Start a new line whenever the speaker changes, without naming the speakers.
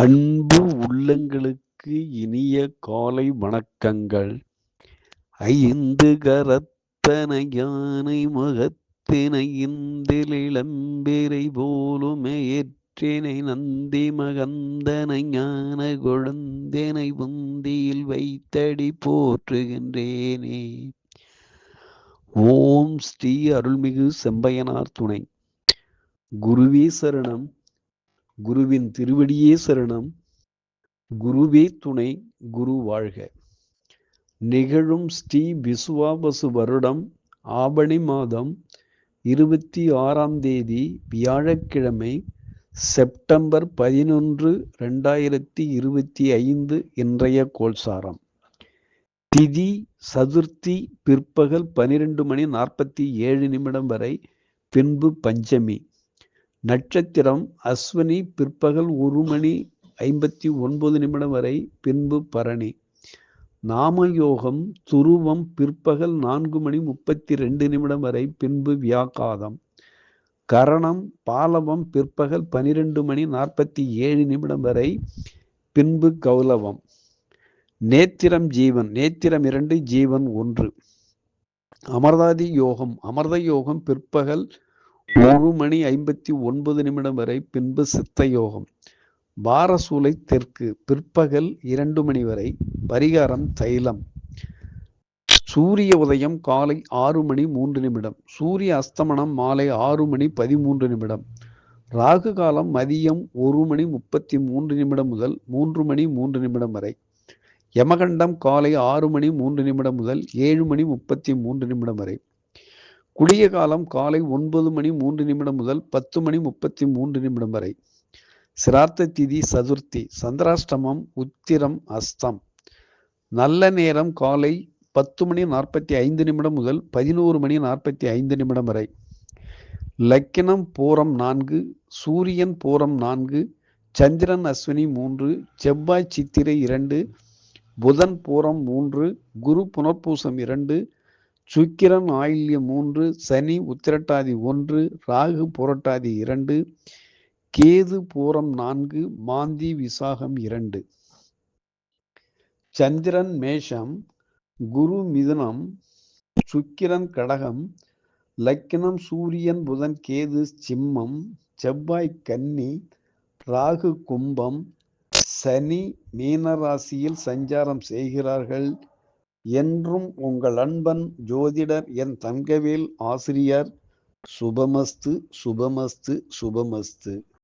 அன்பு உள்ளங்களுக்கு இனிய காலை வணக்கங்கள். ஐந்து கரத்தனை யானை முகத்தினை இந்தில் இளம்பிறை போலுமே ஏற்றினை நந்தி மகந்தனை ஞான கொழுந்தினை புந்தியில் வைத்தடி போற்றுகின்றேனே. ஓம் ஸ்ரீ அருள்மிகு செம்பையனார் துணை. குருவே சரணம். குருவின் திருவடியே சரணம். குருவே துணை. குரு வாழ்க. நிகழும் ஸ்ரீ விசுவாவசு வருடம் ஆவணி மாதம் 26ஆம் தேதி வியாழக்கிழமை, செப்டம்பர் 11, 2025 இன்றைய கோல்சாரம். திதி சதுர்த்தி பிற்பகல் 12:47 வரை, பின்பு பஞ்சமி. நட்சத்திரம் அஸ்வினி பிற்பகல் 1:59 வரை, பின்பு பரணி. நாமயோகம் துருவம் பிற்பகல் 4:32 வரை, பின்பு வியாகாதம். கரணம் பாலவம் பிற்பகல் 12:47 வரை, பின்பு கௌலவம். நேத்திரம் ஜீவன். நேத்திரம் 2, ஜீவன் 1. அமர்தாதி யோகம். அமர்த யோகம் பிற்பகல் 1:59 வரை, பின்பு சித்த யோகம். பாரசூலை தெற்கு பிற்பகல் 2 வரை. பரிகாரம் தைலம். சூரிய உதயம் காலை 6:03. சூரிய அஸ்தமனம் மாலை 6:13. ராகு காலம் மதியம் 1:33 முதல் 3:03 வரை. யமகண்டம் காலை 6:03 முதல் 7:33 வரை. குளிய காலம் காலை 9:03 முதல் 10:33 வரை. சிரார்த்த திதி சதுர்த்தி. சந்திராஷ்டமம் உத்திரம் அஸ்தம். நல்ல நேரம் காலை 10:45 முதல் 11:45 வரை. லக்கினம் பூரம் 4, சூரியன் பூரம் 4, சந்திரன் அஸ்வினி 3, செவ்வாய் சித்திரை 2, புதன் பூரம் 3, குரு புனர்பூசம் 2, சுக்கிரன் ஆயில்யம் 3, சனி உத்திரட்டாதி 1, ராகு புரட்டாதி 2, கேது பூரம் 4, மாந்தி விசாகம் 2. சந்திரன் மேஷம், குரு மிதுனம், சுக்கிரன் கடகம். லக்கினம் சூரியன் புதன் கேது சிம்மம், செவ்வாய் கன்னி, ராகு கும்பம், சனி மீனராசியில் சஞ்சாரம் செய்கிறார்கள். என்றும் உங்கள் அன்பன் ஜோதிடர் என் தங்கவேல் ஆசிரியர். சுபமஸ்து சுபமஸ்து சுபமஸ்து.